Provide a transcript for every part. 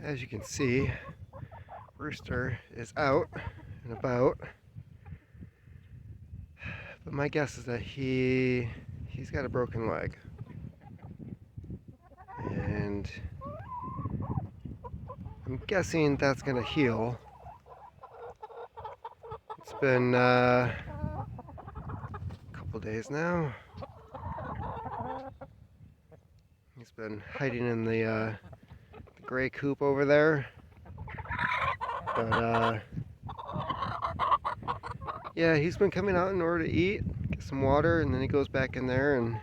as you can see, Rooster is out and about. But my guess is that he's got a broken leg. And I'm guessing that's gonna heal. It's been a couple days now. He's been hiding in the gray coop over there. But yeah, he's been coming out in order to eat, get some water, and then he goes back in there and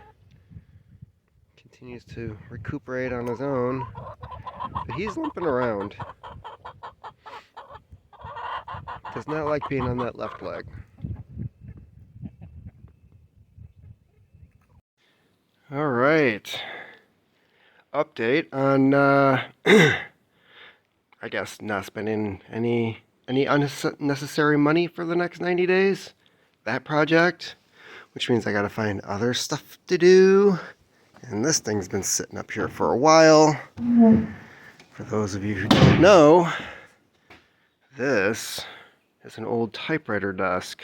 continues to recuperate on his own. But he's limping around. Does not like being on that left leg. All right. Update on, I guess, not spending any unnecessary money for the next 90 days. That project, which means I gotta find other stuff to do. And this thing's been sitting up here for a while. For those of you who don't know, this is an old typewriter desk.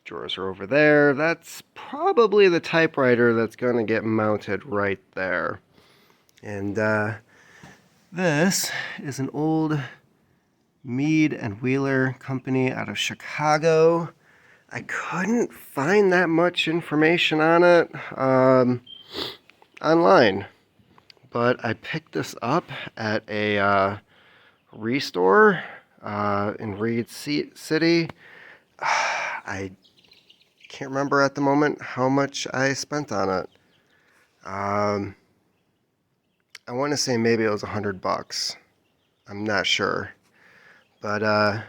Drawers are over there. That's probably the typewriter that's going to get mounted right there. And this is an old Mead and Wheeler company out of Chicago. I couldn't find that much information on it online, but I picked this up at a restore in Reed City. I can't remember at the moment how much I spent on it. I want to say maybe it was $100. I'm not sure. But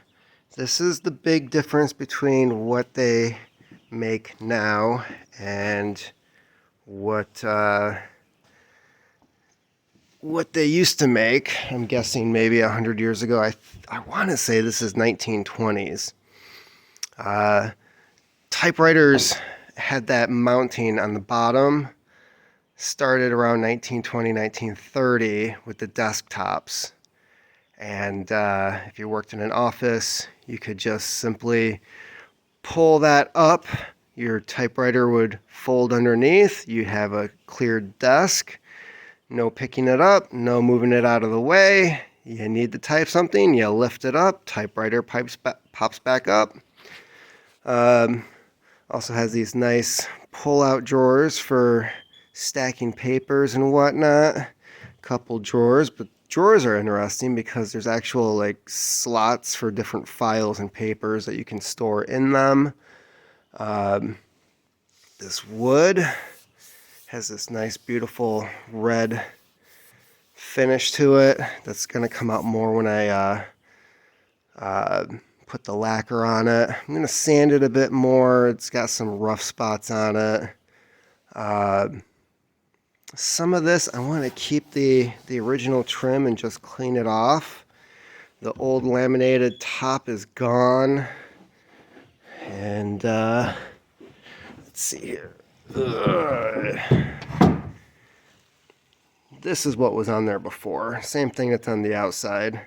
this is the big difference between what they make now and what they used to make. I'm guessing maybe 100 years ago. I want to say this is 1920s. Typewriters had that mounting on the bottom. Started around 1920, 1930 with the desktops. And if you worked in an office, you could just simply pull that up. Your typewriter would fold underneath. You have a cleared desk. No picking it up, no moving it out of the way. You need to type something, you lift it up, typewriter pops back up. Also has these nice pull-out drawers for stacking papers and whatnot. Couple drawers, but drawers are interesting because there's actual like slots for different files and papers that you can store in them. This wood has this nice beautiful red finish to it that's going to come out more when I put the lacquer on it. I'm going to sand it a bit more. It's got some rough spots on it. Some of this I want to keep the original trim and just clean it off. The old laminated top is gone. And let's see here. This is what was on there before. Same thing that's on the outside.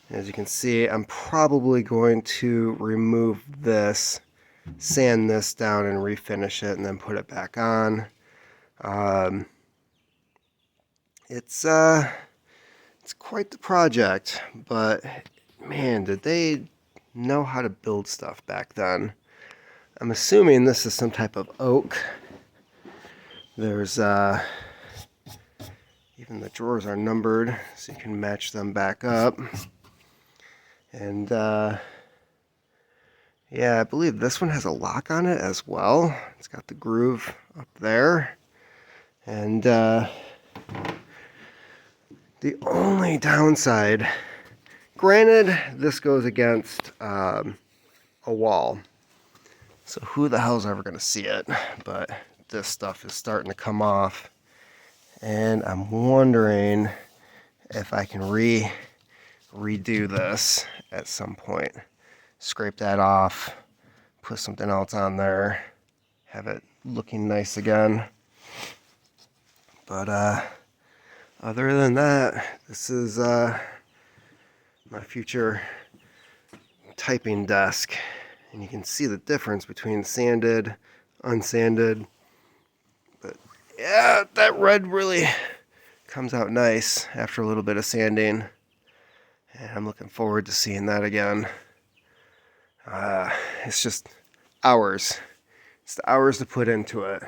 As you can see, I'm probably going to remove this, sand this down and refinish it and then put it back on. It's quite the project, but man, did they know how to build stuff back then. I'm assuming this is some type of oak. There's even the drawers are numbered, so you can match them back up. And yeah, I believe this one has a lock on it as well. It's got the groove up there. And the only downside, granted, this goes against a wall. So who the hell's ever going to see it? But this stuff is starting to come off. And I'm wondering if I can redo this at some point. Scrape that off, put something else on there, have it looking nice again. But other than that, this is my future typing desk, and you can see the difference between sanded, unsanded. But yeah, that red really comes out nice after a little bit of sanding, and I'm looking forward to seeing that again. It's just hours. It's the hours to put into it,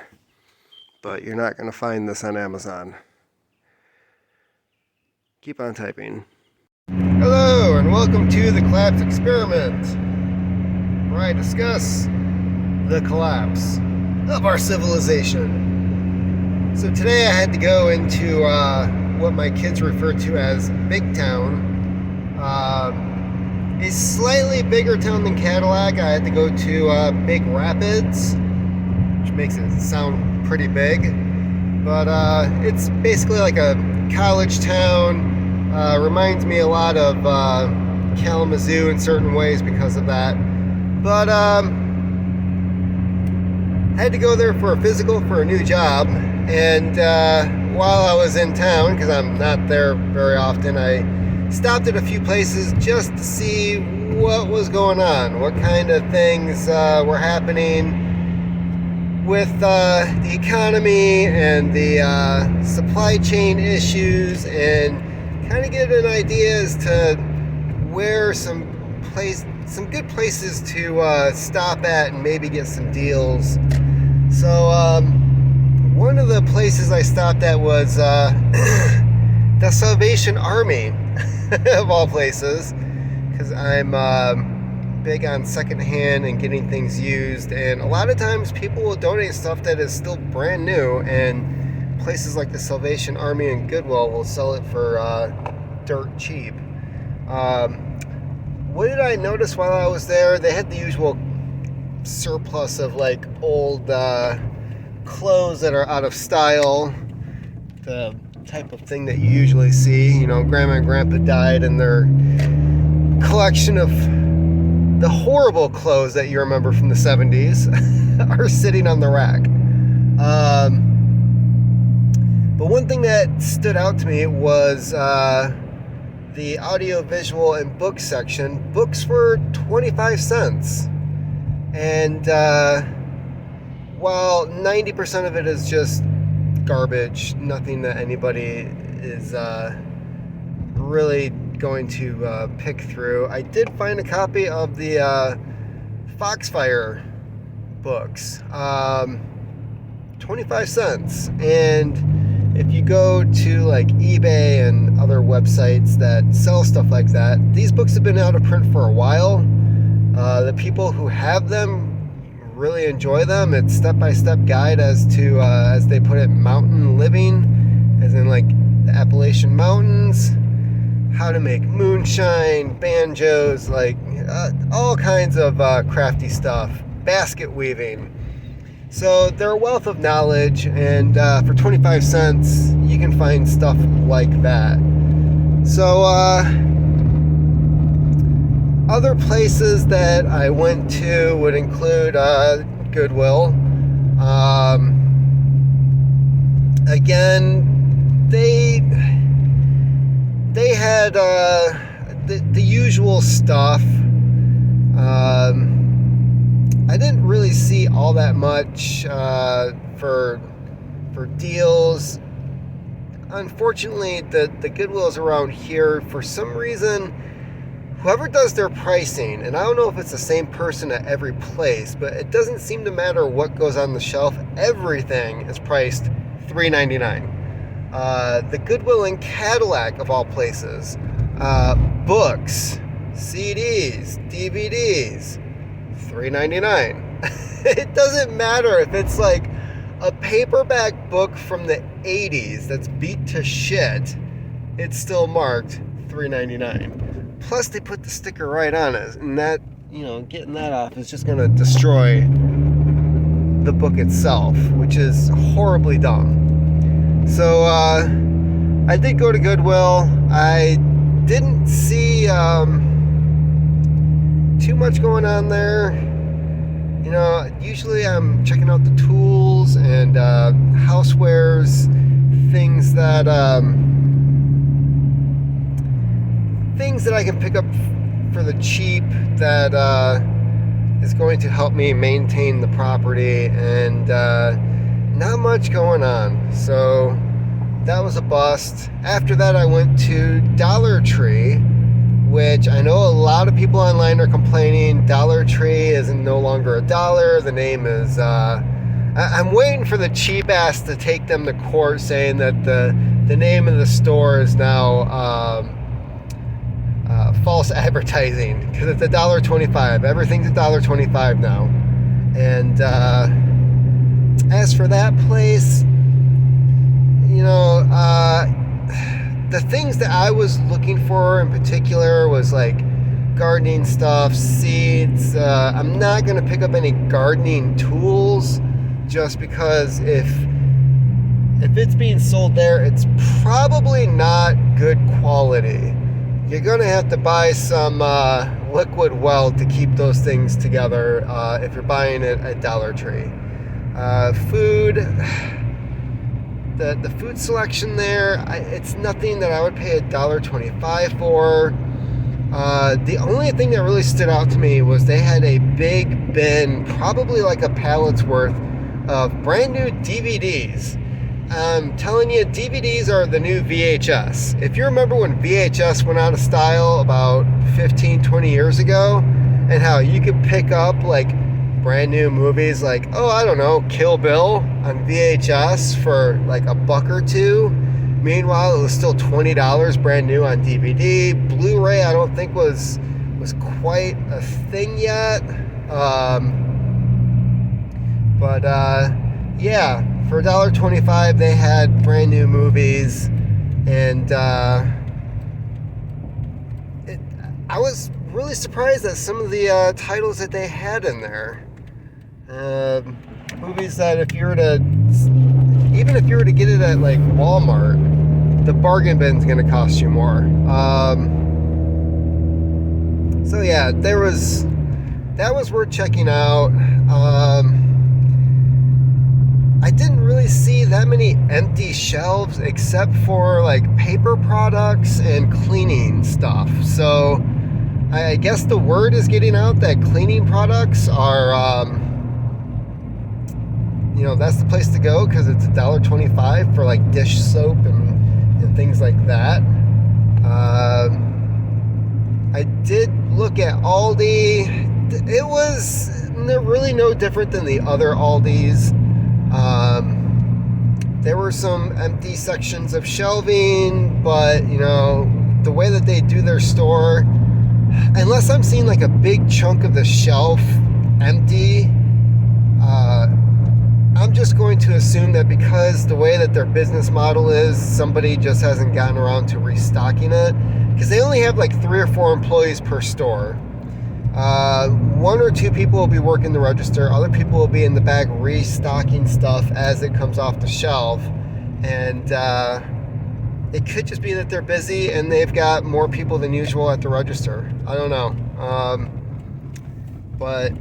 but you're not going to find this on Amazon. Keep on typing. Hello, and welcome to the Collapse Experiment, where I discuss the collapse of our civilization. So today I had to go into what my kids refer to as Big Town. A slightly bigger town than Cadillac. I had to go to Big Rapids, which makes it sound pretty big. But it's basically like a college town. Reminds me a lot of Kalamazoo in certain ways because of that. But I had to go there for a physical for a new job. And while I was in town, because I'm not there very often, I stopped at a few places just to see what was going on, what kind of things were happening with the economy and the supply chain issues, and kind of get an idea as to where some good places to stop at and maybe get some deals. So one of the places I stopped at was the Salvation Army, of all places, because I'm big on secondhand and getting things used, and a lot of times people will donate stuff that is still brand new, and places like the Salvation Army and Goodwill will sell it for dirt cheap. What did I notice while I was there? They had the usual surplus of like old clothes that are out of style, the type of thing that you usually see. You know, grandma and grandpa died and their collection of the horrible clothes that you remember from the 70s are sitting on the rack. But one thing that stood out to me was the audio-visual and book section. Books for 25 cents. And while 90% of it is just garbage, nothing that anybody is really going to pick through, I did find a copy of the Foxfire books. 25 cents. And if you go to like eBay and other websites that sell stuff like that, these books have been out of print for a while. The people who have them really enjoy them. It's step-by-step guide as to, as they put it, mountain living, as in like the Appalachian Mountains, how to make moonshine, banjos, like all kinds of crafty stuff, basket weaving. So they're a wealth of knowledge, and for 25 cents, you can find stuff like that. So other places that I went to would include Goodwill. Again, they had the usual stuff. I didn't really see all that much for deals. Unfortunately, the Goodwills around here, for some reason, whoever does their pricing, and I don't know if it's the same person at every place, but it doesn't seem to matter what goes on the shelf. Everything is priced $3.99. The Goodwill in Cadillac, of all places, books, CDs, DVDs, $3.99. It doesn't matter if it's like a paperback book from the 80s that's beat to shit, it's still marked $3.99. Plus they put the sticker right on it, and that, you know, getting that off is just gonna destroy the book itself, which is horribly dumb. So I did go to Goodwill. I didn't see too much going on there. You know, usually I'm checking out the tools and things things that I can pick up for the cheap that is going to help me maintain the property, and not much going on. So that was a bust. After that, I went to Dollar Tree, which I know a lot of people online are complaining Dollar Tree is no longer a dollar. The name is I'm waiting for the cheap ass to take them to court, saying that the name of the store is now false advertising, because it's $1.25. Everything's $1.25 now. And as for that place, you know, the things that I was looking for in particular was like gardening stuff, seeds. I'm not going to pick up any gardening tools, just because if it's being sold there, it's probably not good quality. You're going to have to buy some liquid weld to keep those things together if you're buying it at Dollar Tree. Food, the food selection there, it's nothing that I would pay $1.25 for. The only thing that really stood out to me was they had a big bin, probably like a pallet's worth, of brand new DVDs. I'm telling you, DVDs are the new VHS. If you remember when VHS went out of style about 15, 20 years ago, and how you could pick up like brand new movies like, oh, I don't know, Kill Bill on VHS for like $1 or $2. Meanwhile, it was still $20 brand new on DVD. Blu-ray, I don't think was quite a thing yet. Yeah, for $1.25 they had brand new movies, and I was really surprised at some of the titles that they had in there. Movies that even if you were to get it at like Walmart, the bargain bin's gonna cost you more. So yeah, that was worth checking out. I didn't really see that many empty shelves except for like paper products and cleaning stuff. So I guess the word is getting out that cleaning products are, that's the place to go, because it's $1.25 for like dish soap and things like that. I did look at Aldi. It was really no different than the other Aldis. There were some empty sections of shelving, but the way that they do their store, unless I'm seeing like a big chunk of the shelf empty, I'm just going to assume that because the way that their business model is, somebody just hasn't gotten around to restocking it, because they only have like 3 or 4 employees per store. 1 or 2 people will be working the register. Other people will be in the back restocking stuff as it comes off the shelf. And it could just be that they're busy and they've got more people than usual at the register. I don't know. But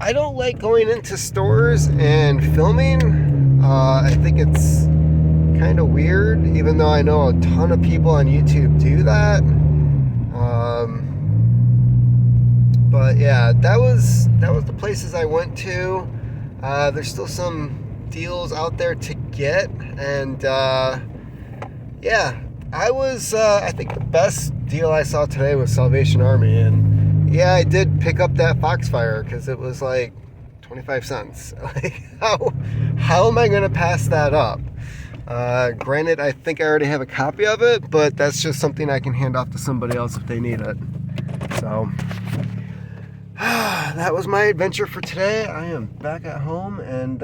I don't like going into stores and filming. I think it's kind of weird, even though I know a ton of people on YouTube do that. But yeah, that was the places I went to. There's still some deals out there to get, and yeah, I think the best deal I saw today was Salvation Army, and yeah, I did pick up that Foxfire because it was like 25 cents. Like, how am I gonna pass that up? Granted, I think I already have a copy of it, but that's just something I can hand off to somebody else if they need it. So that was my adventure for today. I am back at home and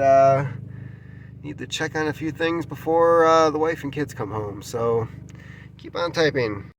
need to check on a few things before the wife and kids come home. So keep on typing.